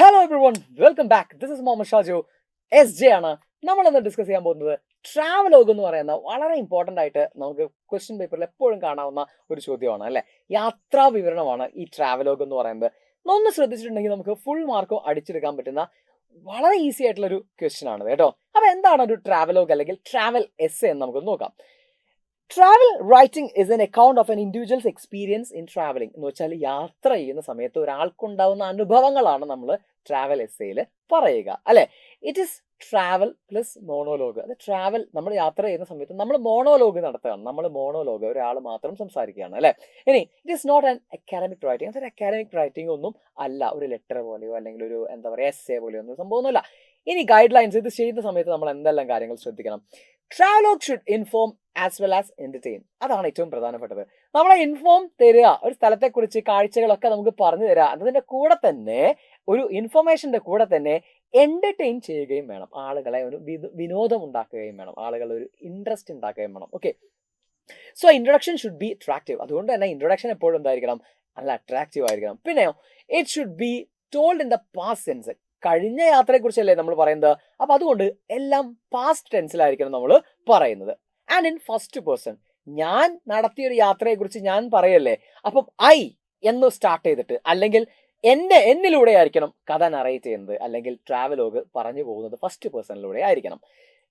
Hello everyone, welcome back. This is Muhammad Shaju. SJ ആണ്. നമ്മളിന്ന് discuss ചെയ്യാൻ പോകുന്നത് ട്രാവലോഗ് എന്ന് പറയുന്ന വളരെ ഇമ്പോർട്ടൻ്റ് ആയിട്ട് നമുക്ക് ക്വസ്റ്റ്യൻ പേപ്പറിൽ എപ്പോഴും കാണാവുന്ന ഒരു ചോദ്യമാണ് അല്ലേ. യാത്രാ വിവരണമാണ് ഈ ട്രാവലോഗ് എന്ന് പറയുന്നത്. ഒന്ന് ശ്രദ്ധിച്ചിട്ടുണ്ടെങ്കിൽ നമുക്ക് ഫുൾ മാർക്കും അടിച്ചെടുക്കാൻ പറ്റുന്ന വളരെ ഈസി ആയിട്ടുള്ള ഒരു ക്വസ്റ്റ്യൻ ആണ് കേട്ടോ. അപ്പോൾ എന്താണ് ഒരു ട്രാവലോഗ് അല്ലെങ്കിൽ ട്രാവൽ എസ്സേ എന്ന് നമുക്ക് നോക്കാം. Travel writing is an account of N individuals experience in travelling എന്ന് വെച്ചാൽ യാത്ര ചെയ്യുന്ന സമയത്ത് ഒരാൾക്കുണ്ടാവുന്ന അനുഭവങ്ങളാണ് നമ്മൾ ട്രാവൽ എസ്സേയിൽ പറയുക അല്ലെ. It is travel plus monologue. അത് ട്രാവൽ നമ്മൾ യാത്ര ചെയ്യുന്ന സമയത്ത് നമ്മൾ മോണോലോഗ് നടത്തുകയാണ്. നമ്മൾ മോണോലോഗ് ഒരാൾ മാത്രം സംസാരിക്കുകയാണ് അല്ലെ. ഇനി it is not an academic writing. അതൊരു അക്കാഡമിക് റൈറ്റിംഗ് ഒന്നും അല്ല. ഒരു ലെറ്റർ പോലെയോ അല്ലെങ്കിൽ ഒരു എന്താ പറയുക എസ്സേ പോലെയോ ഒന്നും സംഭവമൊന്നുമില്ല. ഇനി ഗൈഡ് ലൈൻസ് ഇത് ചെയ്യുന്ന സമയത്ത് നമ്മൾ എന്തെല്ലാം കാര്യങ്ങൾ ശ്രദ്ധിക്കണം. Travelogue should inform as well as entertain. അതാണ് ഏറ്റവും പ്രധാനപ്പെട്ടത്. നമ്മളെ ഇൻഫോം തരിക, ഒരു സ്ഥലത്തെക്കുറിച്ച് കാഴ്ചകളൊക്കെ നമുക്ക് പറഞ്ഞു തരിക. അതിന്റെ കൂടെ തന്നെ ഒരു ഇൻഫർമേഷന്റെ കൂടെ തന്നെ എന്റർടൈൻ ചെയ്യുകയും വേണം. ആളുകളെ ഒരു വിനോദം ഉണ്ടാക്കുകയും വേണം. ആളുകൾ ഒരു ഇൻട്രസ്റ്റ് ഉണ്ടാക്കുകയും വേണം. Okay, so introduction should be attractive. അതുകൊണ്ട് തന്നെ ഇൻട്രൊഡക്ഷൻ എപ്പോഴും എന്തായിരിക്കണം, നല്ല അട്രാക്റ്റീവ് ആയിരിക്കണം. പിന്നെയോ it should be told in the past tense. കഴിഞ്ഞ യാത്രയെക്കുറിച്ചല്ലേ നമ്മൾ പറയുന്നത്. അപ്പൊ അതുകൊണ്ട് എല്ലാം പാസ്റ്റ് ടെൻസിലായിരിക്കണം നമ്മൾ പറയുന്നത്. ആൻഡ് ഇൻ ഫസ്റ്റ് പേഴ്സൺ, ഞാൻ നടത്തിയൊരു യാത്രയെക്കുറിച്ച് ഞാൻ പറയല്ലേ, അപ്പം ഐ എന്ന് സ്റ്റാർട്ട് ചെയ്തിട്ട് അല്ലെങ്കിൽ എന്നിലൂടെ ആയിരിക്കണം കഥ നറേറ്റ് ചെയ്യുന്നത് അല്ലെങ്കിൽ ട്രാവലോഗ് പറഞ്ഞു പോകുന്നത് ഫസ്റ്റ് പേഴ്സണിലൂടെ ആയിരിക്കണം.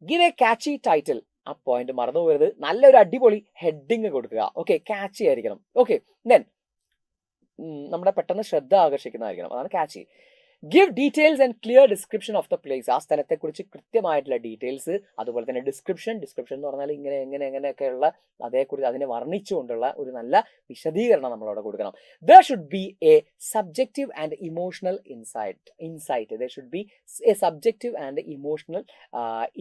ഗിവ് എ കാച്ചി ടൈറ്റിൽ. ആ പോയിന്റ് മറന്നു പോകരുത്. നല്ലൊരു അടിപൊളി ഹെഡിങ് കൊടുക്കുക. ഓക്കെ, കാച്ചി ആയിരിക്കണം. ഓക്കെ, ദെൻ നമ്മുടെ പെട്ടെന്ന് ശ്രദ്ധ ആകർഷിക്കുന്നതായിരിക്കണം. അതാണ് കാച്ചി. Give details and clear description of the place. ആ സ്ഥലത്തെക്കുറിച്ച് കൃത്യമായിട്ടുള്ള ഡീറ്റെയിൽസ്, അതുപോലെ തന്നെ ഡിസ്ക്രിപ്ഷൻ എന്ന് പറഞ്ഞാൽ എങ്ങനെയൊക്കെയുള്ള അതേക്കുറിച്ച് അതിനെ വർണ്ണിച്ചുകൊണ്ടുള്ള ഒരു നല്ല വിശദീകരണം നമ്മളവിടെ കൊടുക്കണം. There should be A subjective and emotional insight. There should be A subjective and emotional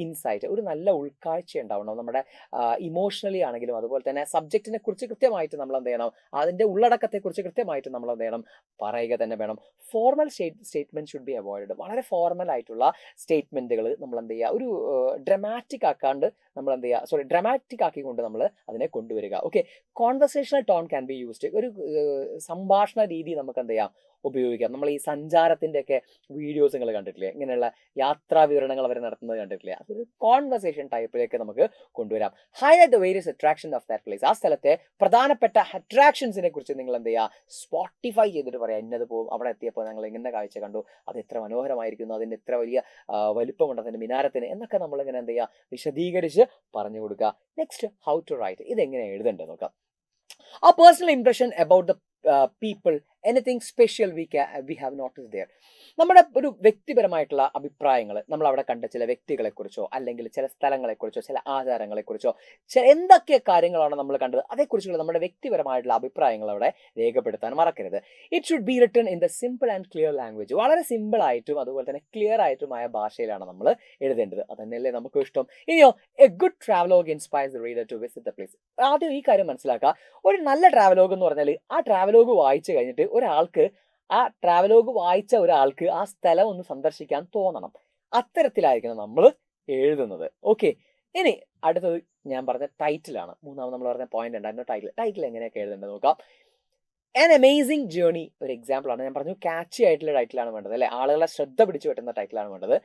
insight. ഒരു നല്ല ഉൾക്കാഴ്ച ഉണ്ടാവണം. നമ്മുടെ ഇമോഷണലി ആണെങ്കിലും അതുപോലെ തന്നെ സബ്ജക്റ്റിനെ കുറിച്ച് കൃത്യമായിട്ട് നമ്മൾ എന്ത് ചെയ്യണം, അതിന്റെ ഉള്ളടക്കത്തെക്കുറിച്ച് കൃത്യമായിട്ട് നമ്മൾ എന്ത് ചെയ്യണം, പറയുക തന്നെ വേണം. Formal statement should be avoid. വളരെ ഫോർമൽ ആയിട്ടുള്ള സ്റ്റേറ്റ്മെന്റുകൾ നമ്മൾ എന്ത് ചെയ്യുക, ഒരു ഡ്രമാറ്റിക് ആക്കാണ്ട് നമ്മൾ എന്ത് ചെയ്യുക, ഡ്രമാറ്റിക് ആക്കിക്കൊണ്ട് നമ്മൾ അതിനെ കൊണ്ടുവരിക. Okay, conversational tone can be used. ഒരു സംഭാഷണ രീതി നമുക്ക് എന്ത് ചെയ്യാം, ഉപയോഗിക്കാം. നമ്മൾ ഈ സഞ്ചാരത്തിന്റെ ഒക്കെ വീഡിയോസ് നിങ്ങൾ കണ്ടിട്ടില്ലേ, ഇങ്ങനെയുള്ള യാത്രാ വിവരണങ്ങൾ അവർ നടത്തുന്നത് കണ്ടിട്ടില്ലേ, അതൊരു കോൺവെർസേഷൻ ടൈപ്പിലേക്ക് നമുക്ക് കൊണ്ടുവരാം. Highlight the various attraction of that place. ആ സ്ഥലത്തെ പ്രധാനപ്പെട്ട അട്രാക്ഷൻസിനെ കുറിച്ച് നിങ്ങൾ എന്ത് ചെയ്യുക, സ്പോട്ടിഫൈ ചെയ്തിട്ട് പറയാം. ഇന്നത് പോകും, അവിടെ എത്തിയപ്പോൾ ഞങ്ങൾ ഇങ്ങനെ കാഴ്ച കണ്ടു, അത് എത്ര മനോഹരമായിരിക്കുന്നു, അതിൻ്റെ എത്ര വലിയ വലിപ്പമുണ്ട് അതിൻ്റെ മിനാരത്തിന് എന്നൊക്കെ നമ്മൾ ഇങ്ങനെ എന്ത് ചെയ്യുക, വിശദീകരിച്ച് പറഞ്ഞു കൊടുക്കുക. Next, how to write. ഇതെങ്ങനെ എഴുതണ്ടേ നോക്കാം. ആ personal impression about the people, anything special we have notice there. നമ്മുടെ ഒരു വ്യക്തിപരമായിട്ടുള്ള അഭിപ്രായങ്ങൾ, നമ്മൾ അവിടെ കണ്ട ചില വ്യക്തികളെക്കുറിച്ചോ അല്ലെങ്കിൽ ചില സ്ഥലങ്ങളെക്കുറിച്ചോ ചില ആചാരങ്ങളെക്കുറിച്ചോ എന്തൊക്കെ കാര്യങ്ങളാണ് നമ്മൾ കണ്ടത്, അതേക്കുറിച്ചുള്ള നമ്മുടെ വ്യക്തിപരമായിട്ടുള്ള അഭിപ്രായങ്ങൾ അവിടെ രേഖപ്പെടുത്താൻ മറക്കരുത്. It should be written in the simple and clear language. വളരെ സിമ്പിൾ ആയിട്ടും അതുപോലെ തന്നെ ക്ലിയർ ആയിട്ടുമായ ഭാഷയിലാണ് നമ്മൾ എഴുതേണ്ടത്. അതന്നെയല്ലേ നമുക്ക് ഇഷ്ടം. ഇനിയോ, a good travelogue inspires the reader to visit the place. ആദ്യം ഈ കാര്യം മനസ്സിലാക്കുക. ഒരു നല്ല ട്രാവലോഗ് എന്ന് പറഞ്ഞാൽ ആ ട്രാവലോഗ് വായിച്ചു കഴിഞ്ഞിട്ട് വായിച്ച ഒരാൾക്ക് ആ സ്ഥലം ഒന്ന് സന്ദർശിക്കാൻ തോന്നണം. അത്തരത്തിലായിരിക്കണം നമ്മൾ എഴുതുന്നത്. ഓക്കെ, ഇനി അടുത്തത് ഞാൻ പറഞ്ഞ ടൈറ്റിലാണ്. മൂന്നാമത് നമ്മൾ പറഞ്ഞ പോയിന്റ് ഉണ്ടായിരുന്നു ടൈറ്റിൽ എങ്ങനെയൊക്കെ എഴുതേണ്ടത് നോക്കാം. ആൻ അമേസിംഗ് ജേർണി ഒരു എക്സാമ്പിൾ ആണ്. ഞാൻ പറഞ്ഞു കാച്ചി ആയിട്ടുള്ള ടൈറ്റിലാണ് വേണ്ടത് അല്ലെ, ആളുകളെ ശ്രദ്ധ പിടിച്ചു പറ്റുന്ന ടൈറ്റിലാണ് വേണ്ടത്.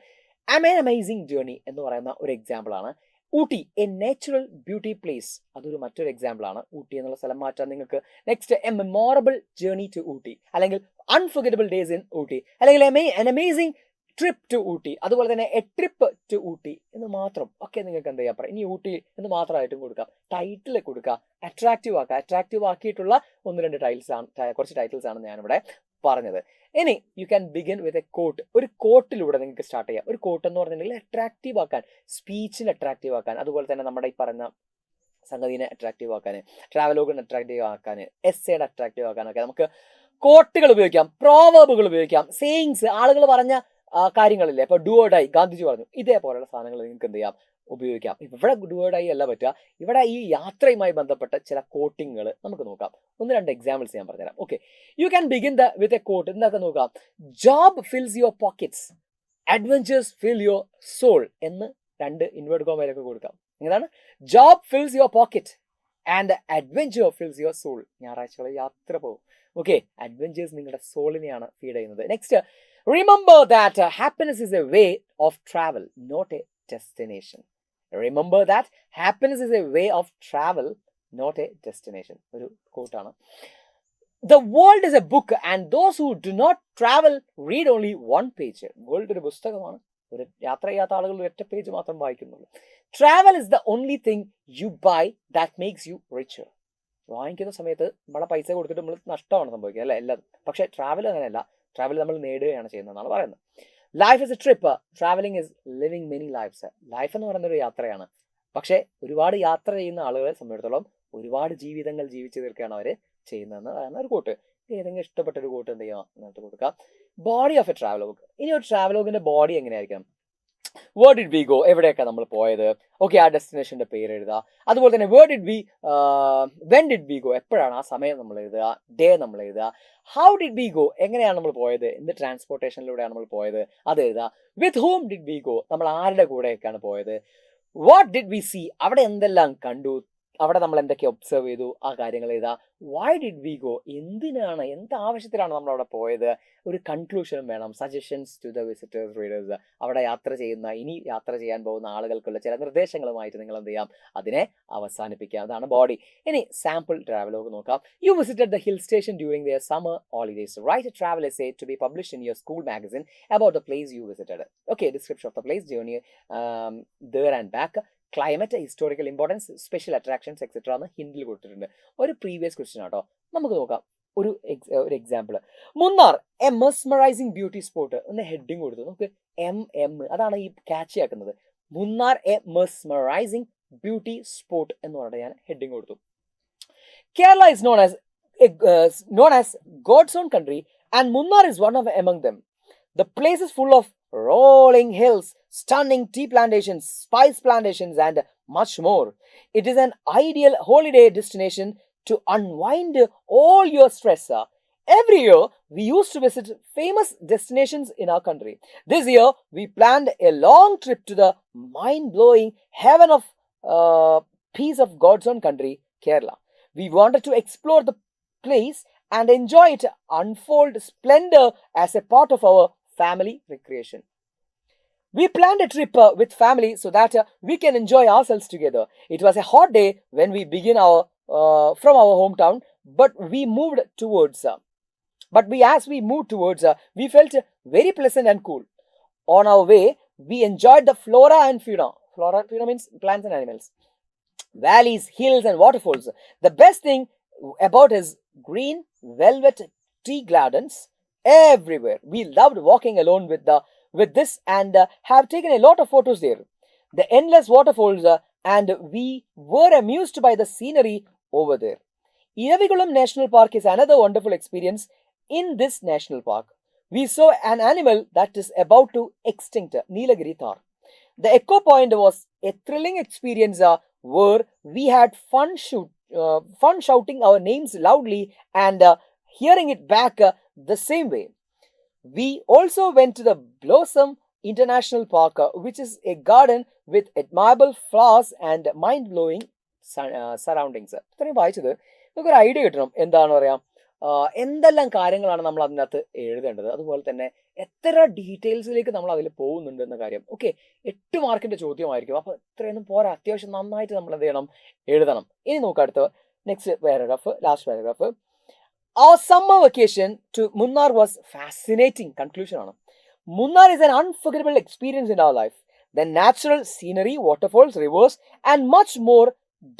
ആൻ അമേസിംഗ് ജേർണി എന്ന് പറയുന്ന ഒരു എക്സാമ്പിൾ ആണ്. Ooty, a natural beauty place, അതൊരു മറ്റൊരു എക്സാമ്പിൾ ആണ്. ഊട്ടി എന്നുള്ള സ്ഥലം മാറ്റാൻ നിങ്ങൾക്ക്. Next, a memorable journey to Ooty അല്ലെങ്കിൽ അൺഫർഗറ്റബിൾ ഡേയ്സ് ഇൻ ഊട്ടി അല്ലെങ്കിൽ an amazing trip to Ooty, അതുപോലെ തന്നെ എ ട്രിപ്പ് ടു ഊട്ടി എന്ന് മാത്രം ഒക്കെ നിങ്ങൾക്ക് എന്ത് ചെയ്യാം, ഇനി ഊട്ടി എന്ന് മാത്രമായിട്ടും കൊടുക്കാം. ടൈറ്റിൽ കൊടുക്കുക, അട്രാക്റ്റീവ് ആക്കിയിട്ടുള്ള കുറച്ച് ടൈറ്റിൽസ് ആണ് ഞാനിവിടെ പറഞ്ഞത്. ഇനി you can begin with a quote. ഒരു കോട്ടിലൂടെ നിങ്ങൾക്ക് സ്റ്റാർട്ട് ചെയ്യാം. ഒരു കോട്ട് എന്ന് പറഞ്ഞിട്ടുണ്ടെങ്കിൽ അട്രാക്റ്റീവ് ആക്കാൻ, സ്പീച്ചിൽ അട്രാക്റ്റീവ് ആക്കാൻ, അതുപോലെ തന്നെ നമ്മുടെ ഈ പറഞ്ഞ സംഗതിനെ അട്രാക്റ്റീവ് ആക്കാൻ, ട്രാവലോഗിനെ അട്രാക്റ്റീവ് ആക്കാൻ, എസ്സേനെ അട്രാക്റ്റീവ് ആക്കാനൊക്കെ നമുക്ക് കോട്ടുകൾ ഉപയോഗിക്കാം, പ്രോവർബുകൾ ഉപയോഗിക്കാം, സേയിങ്സ്, ആളുകൾ പറഞ്ഞ കാര്യങ്ങളില്ലേ, ഇപ്പൊ ഡു ഓർ ഡൈ, ഗാന്ധിജി പറഞ്ഞു, ഇതേപോലെയുള്ള സാധനങ്ങൾ നിങ്ങൾക്ക് എന്ത് ചെയ്യാം, ഉപയോഗിക്കാം. ഇവിടെ ഡു ഓർ ഡൈ അല്ല പറ്റുക, ഇവിടെ ഈ യാത്രയുമായി ബന്ധപ്പെട്ട ചില കോട്ടിങ്ങുകൾ നമുക്ക് നോക്കാം. 1-2 എക്സാമ്പിൾസ് ഞാൻ പറഞ്ഞുതരാം. Okay, you can begin with a quote. എന്നൊക്കെ നോക്കാം. Job fills your pockets, adventures fill your soul എന്ന് 2 ഇൻവേർട്ട് കോമയിലൊക്കെ കൊടുക്കാം. എന്താണ്, job fills your pocket and adventure fills your soul. ഞായറാഴ്ചകളിൽ യാത്ര പോകും. ഓക്കെ, അഡ്വഞ്ചേഴ്സ് നിങ്ങളുടെ സോളിനെയാണ് ഫീഡ് ചെയ്യുന്നത്. Next, Remember that happiness is a way of travel, not a destination. Remember that happiness is a way of travel, not a destination. ഒരു quote-ആണ്. The world is a book and those who do not travel read only one page. World ഒരു പുസ്തകമാണ്. ഒരു യാത്ര ചെയ്യാത്ത ആളുകൾ ഒറ്റ page മാത്രം വായിക്കുന്നുള്ളൂ. Travel is the only thing you buy that makes you richer. വാങ്ങിക്കുന്ന സമയത്ത് നമ്മളെ പൈസ കൊടുത്തിട്ട് നമ്മൾ നഷ്ടമാണ് സംഭവിക്കുക അല്ലേ എല്ലാം. പക്ഷേ ട്രാവൽ അങ്ങനെയല്ല. ട്രാവൽ നമ്മൾ നേടുകയാണ് ചെയ്യുന്നതെന്നാണ് പറയുന്നത്. Life is a trip, travelling is living many lifes. Life എന്ന് പറയുന്ന ഒരു യാത്രയാണ്. പക്ഷേ ഒരുപാട് യാത്ര ചെയ്യുന്ന ആളുകളെ സംബന്ധിച്ചിടത്തോളം ഒരുപാട് ജീവിതങ്ങൾ ജീവിച്ചു തീർക്കുകയാണ് അവർ ചെയ്യുന്നതെന്ന് പറയുന്ന ഒരു കോട്ട്. ഏതെങ്കിലും ഇഷ്ടപ്പെട്ട ഒരു കോട്ട് എന്ത് ചെയ്യുക എന്നിട്ട് കൊടുക്കാം. Body of A travelogue. ഇനി ഒരു ട്രാവലോഗിന്റെ ബോഡി എങ്ങനെയായിരിക്കണം? വേർ ഡിഡ് വി ഗോ, എവിടെയൊക്കെ നമ്മൾ പോയത്, ഓക്കെ, ആ ഡെസ്റ്റിനേഷന്റെ പേര് എഴുതുക. അതുപോലെ തന്നെ വെൻ ഡിഡ് വി ഗോ, എപ്പോഴാണ് ആ സമയം നമ്മൾ എഴുതുക, ഡേ നമ്മൾ എഴുതുക. ഹൗ ഡിഡ് വി ഗോ, എങ്ങനെയാണ് നമ്മൾ പോയത്, എന്ത് ട്രാൻസ്പോർട്ടേഷനിലൂടെയാണ് നമ്മൾ പോയത്, അത് എഴുതുക. വിത്ത് ഹൂം ഡിഡ് വി ഗോ, നമ്മൾ ആരുടെ കൂടെയൊക്കെയാണ് പോയത്. വാട്ട് ഡിഡ് വി സീ, അവിടെ എന്തെല്ലാം കണ്ടു, അവിടെ നമ്മൾ എന്തൊക്കെ ഒബ്സർവ് ചെയ്തു, ആ കാര്യങ്ങൾ എഴുതുക. വൈ ഡിഡ് വി ഗോ, എന്തിനാണ്, എന്ത് ആവശ്യത്തിലാണ് നമ്മൾ അവിടെ പോയത്. ഒരു കൺക്ലൂഷനും വേണം. Suggestions to the visitors, readers. അവിടെ യാത്ര ചെയ്യുന്ന, ഇനി യാത്ര ചെയ്യാൻ പോകുന്ന ആളുകൾക്കുള്ള ചില നിർദ്ദേശങ്ങളുമായിട്ട് നിങ്ങൾ എന്ത് ചെയ്യാം, അതിനെ അവസാനിപ്പിക്കാം. അതാണ് ബോഡി. ഇനി സാമ്പിൾ ട്രാവലോഗ് നോക്കാം. You visited the hill station during their summer holidays. Write a travel essay to be published in your school magazine about the place you visited. Okay, description of the place, journey there and back, climate, historical importance, special attractions etcetera എന്ന് ഹിന്ദിൽ കൊടുത്തിട്ടുണ്ട്. ഒരു previous question ആട്ടോ. നമുക്ക് നോക്കാം ഒരു example. Munnar A mesmerising beauty spot എന്ന് heading കൊടുത്തു. നമുക്ക് അതാണ് ഈ ക്യാച്ച് ആക്കുന്നത്. Munnar A mesmerising beauty spot എന്ന് പറഞ്ഞിട്ട് ഞാൻ ഹെഡിങ് കൊടുത്തു. Kerala is known as God's own country and Munnar is one of among them. The place is full of rolling hills, stunning tea plantations, spice plantations and much more. It is an ideal holiday destination to unwind all your stress. Every year we used to visit famous destinations in our country. This year we planned a long trip to the mind-blowing heaven of peace of God's own country, Kerala. We wanted to explore the place and enjoy its unfold splendor as a part of our family recreation. We planned a trip with family so that we can enjoy ourselves together. It was a hot day when we began from our hometown, but as we moved towards, we felt very pleasant and cool. On our way, we enjoyed the flora and fauna. Flora and fauna means plants and animals. Valleys, hills and waterfalls. The best thing about is green velvet tea gardens everywhere. We loved walking alone with this and have taken a lot of photos there. The endless waterfalls and we were amused by the scenery over there. Iravikulam National Park is another wonderful experience. In this national park, we saw an animal that is about to extinct, Nilagiri Thar. The Echo Point was a thrilling experience where we had fun shouting our names loudly and hearing it back the same way. We also went to the Blossom International Park, which is a garden with admirable flowers and mind-blowing surroundings. ഇത്രയും വായിച്ചത് നമുക്കൊരു idea കിട്ടണം. എന്താണ് പറയാം, എന്തെല്ലാം കാര്യങ്ങളാണ് നമ്മൾ അതിനകത്ത് എഴുതേണ്ടത്, അതുപോലെ തന്നെ എത്ര ഡീറ്റെയിൽസിലേക്ക് നമ്മൾ അതിൽ പോകുന്നുണ്ട് എന്ന കാര്യം. ഓക്കെ, 8 മാർക്കിന്റെ ചോദ്യമായിരിക്കും. അപ്പോൾ ഇത്രയൊന്നും പോരാ, അത്യാവശ്യം നന്നായിട്ട് നമ്മൾ എന്ത് ചെയ്യണം, എഴുതണം. ഇനി നോക്കാം അടുത്ത next paragraph, last paragraph. Our summer vacation to Munnar was fascinating. Conclusion ആണ്. Munnar is an unforgettable experience in our life. The natural scenery, waterfalls, rivers and much more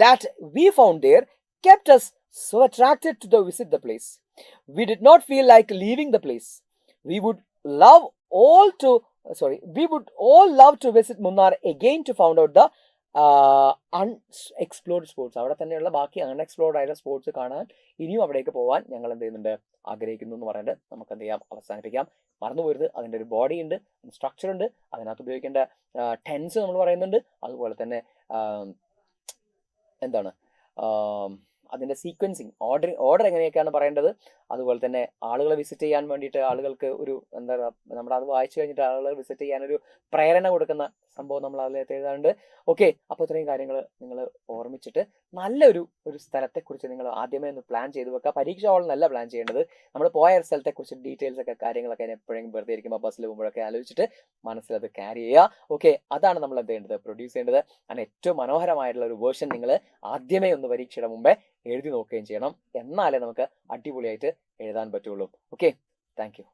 that we found there kept us so attracted to visit the place. We did not feel like leaving the place. We would all love to visit Munnar again to find out the unexplored sports. അവിടെ തന്നെയുള്ള ബാക്കി unexplored ആയിട്ടുള്ള sports കാണാൻ ഇനിയും അവിടേക്ക് പോകാൻ ഞങ്ങൾ എന്ത് ചെയ്യുന്നുണ്ട്, ആഗ്രഹിക്കുന്നു എന്ന് പറഞ്ഞിട്ട് നമുക്ക് എന്ത് ചെയ്യാം, അവസാനിപ്പിക്കാം. മറന്നു പോരുത്, അതിൻ്റെ ഒരു ബോഡി ഉണ്ട്, സ്ട്രക്ചർ ഉണ്ട്, അതിനകത്ത് ഉപയോഗിക്കേണ്ട ടെൻസ് നമ്മൾ പറയുന്നുണ്ട്. അതുപോലെ തന്നെ എന്താണ് അതിൻ്റെ സീക്വൻസിങ്, ഓർഡർ എങ്ങനെയൊക്കെയാണ് പറയേണ്ടത്. അതുപോലെ തന്നെ ആളുകളെ വിസിറ്റ് ചെയ്യാൻ വേണ്ടിയിട്ട് ആളുകൾക്ക് ഒരു എന്താ നമ്മുടെ അത് വായിച്ചു കഴിഞ്ഞിട്ട് ആളുകളെ വിസിറ്റ് ചെയ്യാനൊരു പ്രേരണ കൊടുക്കുന്ന സംഭവം നമ്മൾ അതിലേക്ക് എഴുതാറുണ്ട്. ഓക്കെ, അപ്പോൾ ഇത്രയും കാര്യങ്ങൾ നിങ്ങൾ ഓർമ്മിച്ചിട്ട് നല്ലൊരു സ്ഥലത്തെക്കുറിച്ച് നിങ്ങൾ ആദ്യമേ ഒന്ന് പ്ലാൻ ചെയ്ത് വെക്കുക. പരീക്ഷ ഹാളിനല്ല പ്ലാൻ ചെയ്യേണ്ടത്. നമ്മൾ പോയ ഒരു സ്ഥലത്തെക്കുറിച്ച് ഡീറ്റെയിൽസ് ഒക്കെ കാര്യങ്ങളൊക്കെ എപ്പോഴെങ്കിലും വെറുതെ ഇരിക്കുമ്പോൾ ബസ്സിൽ പോകുമ്പോഴൊക്കെ ആലോചിച്ചിട്ട് മനസ്സിലത് ക്യാരി ചെയ്യുക. ഓക്കെ, അതാണ് നമ്മൾ എന്ത് ചെയ്യേണ്ടത്, പ്രൊഡ്യൂസ് ചെയ്യേണ്ടത്. അങ്ങനെ ഏറ്റവും മനോഹരമായിട്ടുള്ള ഒരു വേർഷൻ നിങ്ങൾ ആദ്യമേ ഒന്ന് പരീക്ഷയുടെ മുമ്പേ എഴുതി നോക്കുകയും ചെയ്യണം. എന്നാലേ നമുക്ക് അടിപൊളിയായിട്ട് എഴുതാൻ പറ്റുള്ളൂ. Okay, thank you.